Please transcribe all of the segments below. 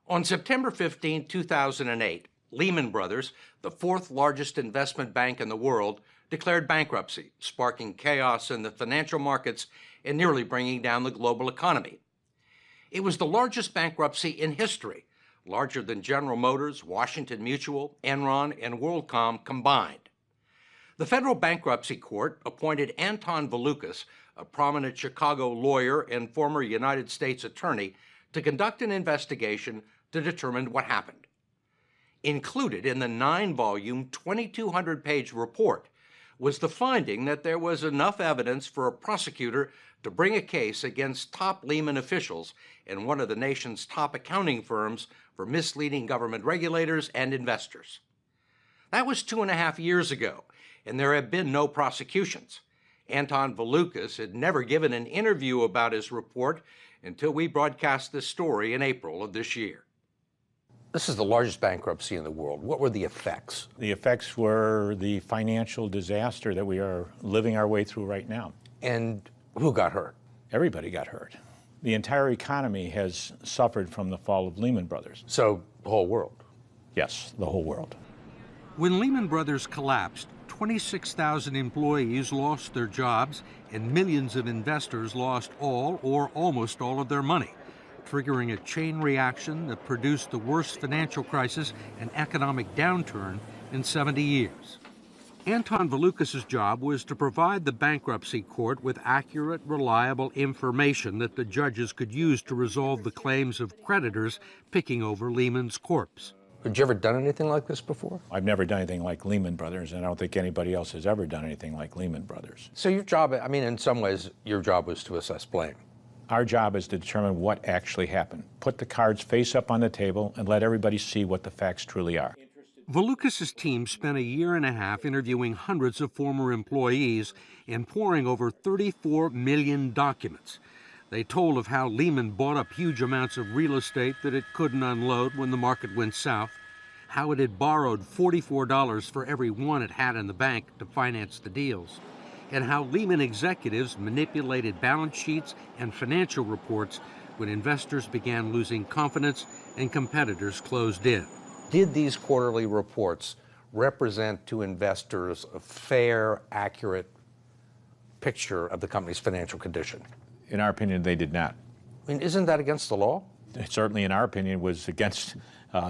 On September 15, 2008, Lehman Brothers, the fourth largest investment bank in the world, declared bankruptcy, sparking chaos in the financial markets and nearly bringing down the global economy. It was the largest bankruptcy in history, larger than General Motors, Washington Mutual, Enron, and WorldCom combined. The federal bankruptcy court appointed Anton Valukas, a prominent Chicago lawyer and former United States attorney, to conduct an investigation to determine what happened. Included in the 9-volume, 2,200-page report was the finding that there was enough evidence for a prosecutor to bring a case against top Lehman officials and one of the nation's top accounting firms for misleading government regulators and investors. That was 2.5 years ago, and there have been no prosecutions. Anton Valukas had never given an interview about his report until we broadcast this story in April of this year. This is the largest bankruptcy in the world. What were the effects? The effects were the financial disaster that we are living our way through right now. And who got hurt? Everybody got hurt. The entire economy has suffered from the fall of Lehman Brothers. So the whole world? Yes, the whole world. When Lehman Brothers collapsed, 26,000 employees lost their jobs and millions of investors lost all or almost all of their money, triggering a chain reaction that produced the worst financial crisis and economic downturn in 70 years. Anton Valukas' job was to provide the bankruptcy court with accurate, reliable information that the judges could use to resolve the claims of creditors picking over Lehman's corpse. Had you ever done anything like this before? I've never done anything like Lehman Brothers, and I don't think anybody else has ever done anything like Lehman Brothers. So your job, I mean, in some ways, your job was to assess blame. Our job is to determine what actually happened. Put the cards face up on the table and let everybody see what the facts truly are. Valukas' team spent 1.5 years interviewing hundreds of former employees and pouring over 34 million documents. They told of how Lehman bought up huge amounts of real estate that it couldn't unload when the market went south, how it had borrowed $44 for every one it had in the bank to finance the deals, and how Lehman executives manipulated balance sheets and financial reports when investors began losing confidence and competitors closed in. Did these quarterly reports represent to investors a fair, accurate picture of the company's financial condition? In our opinion, they did not. I mean, isn't that against the law? It certainly, in our opinion, was against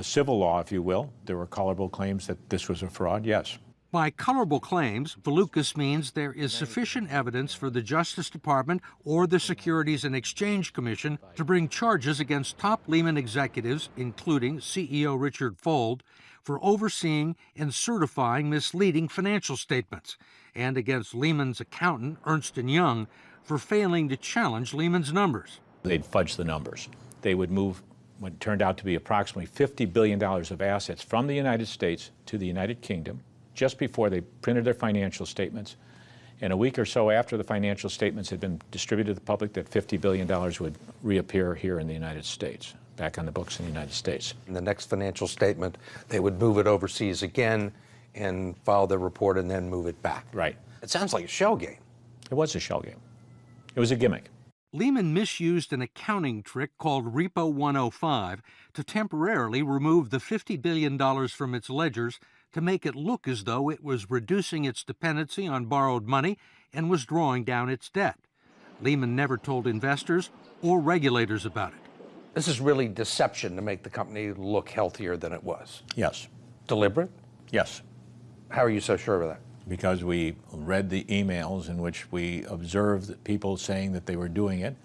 civil law, if you will. There were colorable claims that this was a fraud, yes. By colorable claims, Valukas means there is sufficient evidence for the Justice Department or the Securities and Exchange Commission to bring charges against top Lehman executives, including CEO Richard Fuld, for overseeing and certifying misleading financial statements, and against Lehman's accountant, Ernst & Young, for failing to challenge Lehman's numbers. They'd fudge the numbers. They would move what turned out to be approximately $50 billion of assets from the United States to the United Kingdom just before they printed their financial statements. And a week or so after the financial statements had been distributed to the public, that $50 billion would reappear here in the United States, back on the books in the United States. In the next financial statement, they would move it overseas again and file their report and then move it back. Right. It sounds like a shell game. It was a shell game. It was a gimmick. Lehman misused an accounting trick called Repo 105 to temporarily remove the $50 billion from its ledgers to make it look as though it was reducing its dependency on borrowed money and was drawing down its debt. Lehman never told investors or regulators about it. This is really deception to make the company look healthier than it was. Yes. Deliberate? Yes. How are you so sure of that? Because we read the emails in which we observed people saying that they were doing it.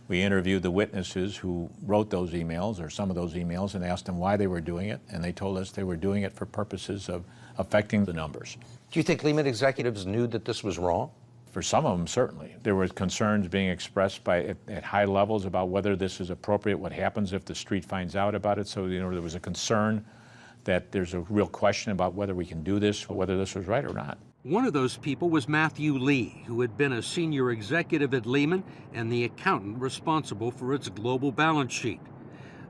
We interviewed the witnesses who wrote those emails, or some of those emails, and asked them why they were doing it, and they told us they were doing it for purposes of affecting the numbers. Do you think Lehman executives knew that this was wrong? For some of them, certainly. There were concerns being expressed at high levels about whether this is appropriate, what happens if the street finds out about it. So, there was a concern that there's a real question about whether we can do this, or whether this was right or not. One of those people was Matthew Lee, who had been a senior executive at Lehman and the accountant responsible for its global balance sheet.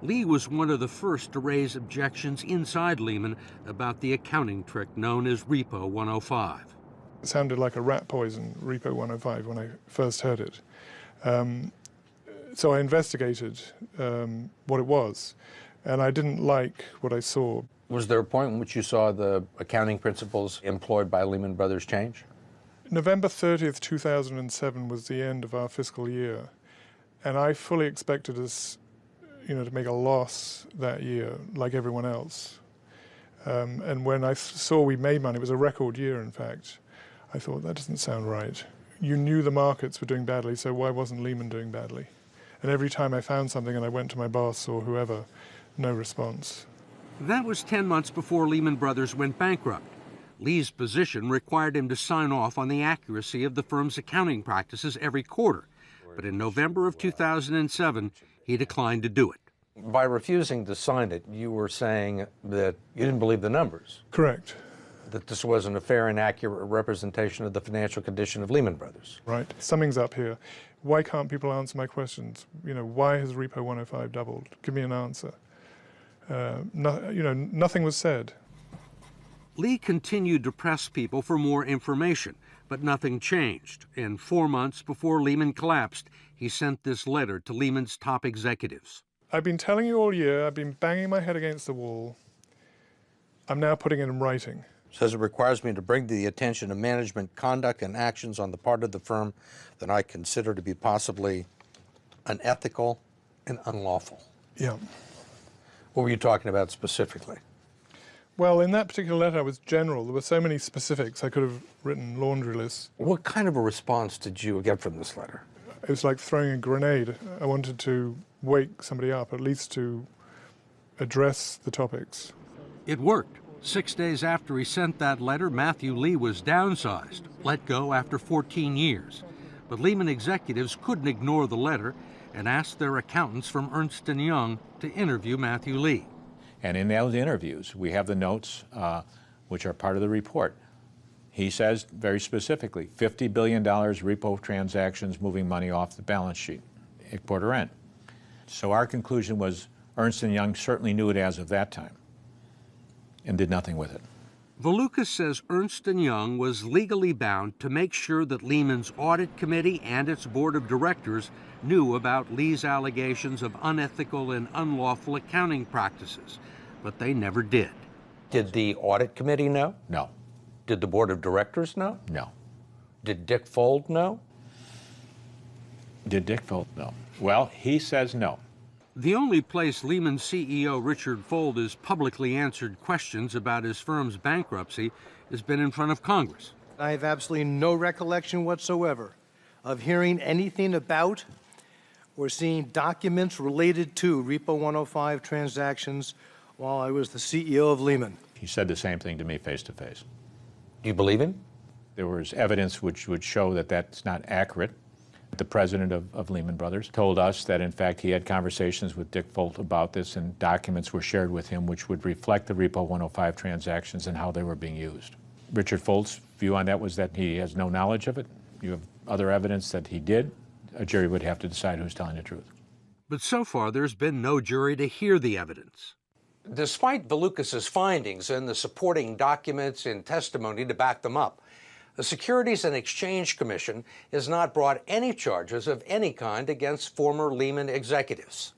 Lee was one of the first to raise objections inside Lehman about the accounting trick known as Repo 105. It sounded like a rat poison, Repo 105, when I first heard it. So I investigated what it was. and I didn't like what I saw. Was there a point in which you saw the accounting principles employed by Lehman Brothers change? November 30th, 2007 was the end of our fiscal year, and I fully expected us, to make a loss that year, like everyone else. And when I saw we made money, it was a record year, in fact, I thought, that doesn't sound right. You knew the markets were doing badly, so why wasn't Lehman doing badly? And every time I found something and I went to my boss or whoever, no response. That was 10 months before Lehman Brothers went bankrupt. Lee's position required him to sign off on the accuracy of the firm's accounting practices every quarter. But in November of 2007, he declined to do it. By refusing to sign it, you were saying that you didn't believe the numbers, Correct. that this wasn't a fair and accurate representation of the financial condition of Lehman Brothers. Right. Something's up here. Why can't people answer my questions? Why has Repo 105 doubled? Give me an answer. Nothing was said. Lee continued to press people for more information, but nothing changed. And 4 months before Lehman collapsed, he sent this letter to Lehman's top executives. I've been telling you all year, I've been banging my head against the wall. I'm now putting it in writing. Says it requires me to bring to the attention of management conduct and actions on the part of the firm that I consider to be possibly unethical and unlawful. Yeah. What were you talking about specifically? Well, in that particular letter, I was general. There were so many specifics. I could have written laundry lists. What kind of a response did you get from this letter? It was like throwing a grenade. I wanted to wake somebody up, at least to address the topics. It worked. 6 days after he sent that letter, Matthew Lee was downsized, let go after 14 years. But Lehman executives couldn't ignore the letter and asked their accountants from Ernst & Young to interview Matthew Lee. And in those interviews, we have the notes, which are part of the report. He says very specifically, $50 billion repo transactions moving money off the balance sheet at quarter end. So our conclusion was Ernst & Young certainly knew it as of that time and did nothing with it. Valukas says Ernst & Young was legally bound to make sure that Lehman's audit committee and its board of directors knew about Lee's allegations of unethical and unlawful accounting practices, but they never did. Did the audit committee know? No. Did the board of directors know? No. Did Dick Fold know? Did Dick Fold know? Well, he says no. The only place Lehman CEO Richard Fold has publicly answered questions about his firm's bankruptcy has been in front of Congress. I have absolutely no recollection whatsoever of hearing anything about or seeing documents related to Repo 105 transactions while I was the CEO of Lehman. He said the same thing to me face to face. Do you believe him? There was evidence which would show that that's not accurate. The president of Lehman Brothers told us that, in fact, he had conversations with Dick Folt about this, and documents were shared with him which would reflect the Repo 105 transactions and how they were being used. Richard Folt's view on that was that he has no knowledge of it. You have other evidence that he did. A jury would have to decide who's telling the truth. But so far, there's been no jury to hear the evidence. Despite Valukas' findings and the supporting documents and testimony to back them up, the Securities and Exchange Commission has not brought any charges of any kind against former Lehman executives.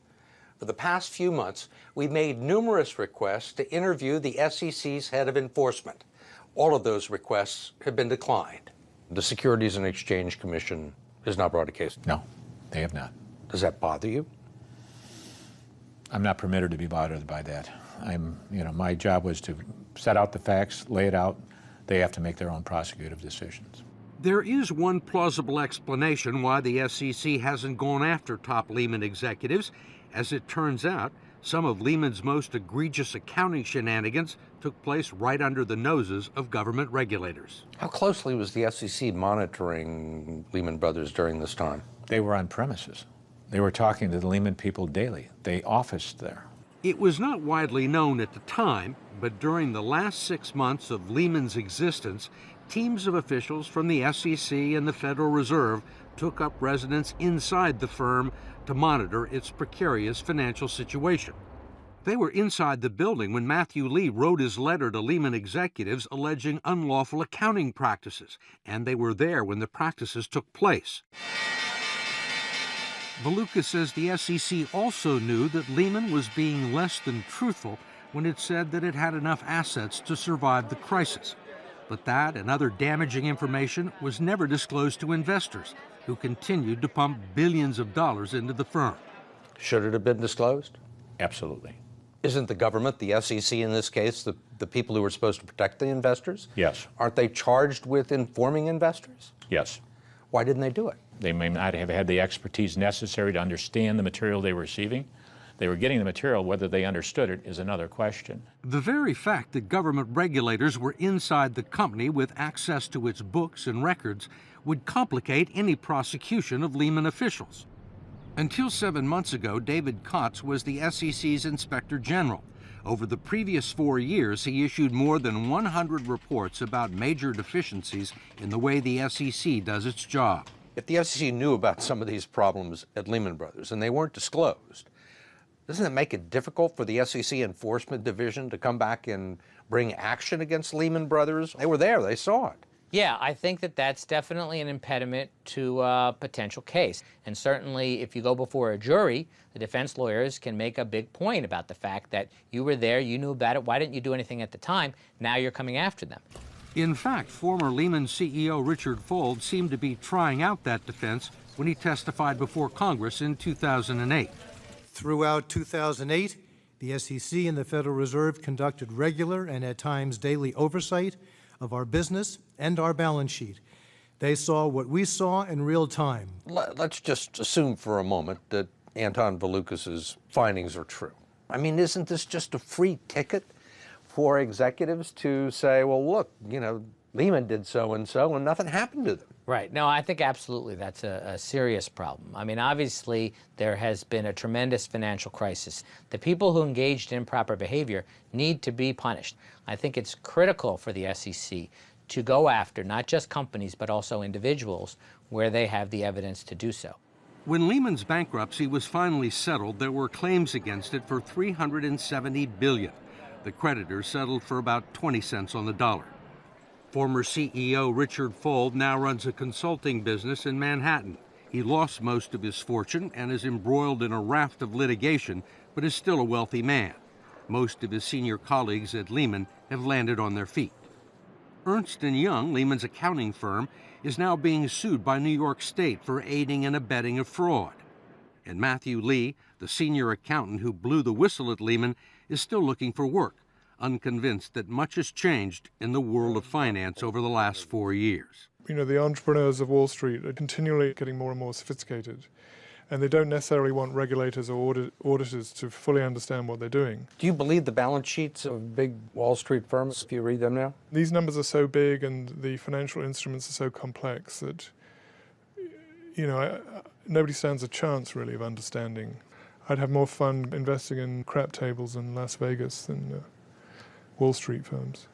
For the past few months, we've made numerous requests to interview the SEC's head of enforcement. All of those requests have been declined. The Securities and Exchange Commission has not brought a case. No, they have not. Does that bother you? I'm not permitted to be bothered by that. My job was to set out the facts, lay it out. They have to make their own prosecutive decisions. There is one plausible explanation why the SEC hasn't gone after top Lehman executives. As it turns out, some of Lehman's most egregious accounting shenanigans took place right under the noses of government regulators. How closely was the SEC monitoring Lehman Brothers during this time? They were on premises. They were talking to the Lehman people daily. They officed there. It was not widely known at the time, but during the last 6 months of Lehman's existence, teams of officials from the SEC and the Federal Reserve took up residence inside the firm to monitor its precarious financial situation. They were inside the building when Matthew Lee wrote his letter to Lehman executives alleging unlawful accounting practices, and they were there when the practices took place. Valukas says the SEC also knew that Lehman was being less than truthful when it said that it had enough assets to survive the crisis. But that and other damaging information was never disclosed to investors, who continued to pump billions of dollars into the firm. Should it have been disclosed? Absolutely. Isn't the government, the SEC in this case, the people who are supposed to protect the investors? Yes. Aren't they charged with informing investors? Yes. Why didn't they do it? They may not have had the expertise necessary to understand the material they were receiving. They were getting the material. Whether they understood it is another question. The very fact that government regulators were inside the company with access to its books and records would complicate any prosecution of Lehman officials. Until 7 months ago, David Kotz was the SEC's Inspector General. Over the previous 4 years, he issued more than 100 reports about major deficiencies in the way the SEC does its job. If the SEC knew about some of these problems at Lehman Brothers and they weren't disclosed, doesn't it make it difficult for the SEC Enforcement Division to come back and bring action against Lehman Brothers? They were there, they saw it. Yeah, I think that that's definitely an impediment to a potential case. And certainly if you go before a jury, the defense lawyers can make a big point about the fact that you were there, you knew about it, why didn't you do anything at the time? Now you're coming after them. In fact, former Lehman CEO Richard Fuld seemed to be trying out that defense when he testified before Congress in 2008. Throughout 2008, the SEC and the Federal Reserve conducted regular and at times daily oversight of our business and our balance sheet. They saw what we saw in real time. Let's just assume for a moment that Anton Valukas's findings are true. I mean, isn't this just a free ticket for executives to say, well, look, you know, Lehman did so-and-so and nothing happened to them? Right. No, I think absolutely that's a serious problem. I mean, obviously, there has been a tremendous financial crisis. The people who engaged in improper behavior need to be punished. I think it's critical for the SEC to go after not just companies, but also individuals where they have the evidence to do so. When Lehman's bankruptcy was finally settled, there were claims against it for $370 billion. The creditors settled for about 20 cents on the dollar. Former CEO Richard Fuld now runs a consulting business in Manhattan. He lost most of his fortune and is embroiled in a raft of litigation, but is still a wealthy man. Most of his senior colleagues at Lehman have landed on their feet. Ernst & Young, Lehman's accounting firm, is now being sued by New York State for aiding and abetting a fraud. And Matthew Lee, the senior accountant who blew the whistle at Lehman, is still looking for work, unconvinced that much has changed in the world of finance over the last 4 years. You know, the entrepreneurs of Wall Street are continually getting more and more sophisticated, and they don't necessarily want regulators or auditors to fully understand what they're doing. Do you believe the balance sheets of big Wall Street firms if you read them now? These numbers are so big and the financial instruments are so complex that, you know, nobody stands a chance really of understanding. I'd have more fun investing in crap tables in Las Vegas than Wall Street firms.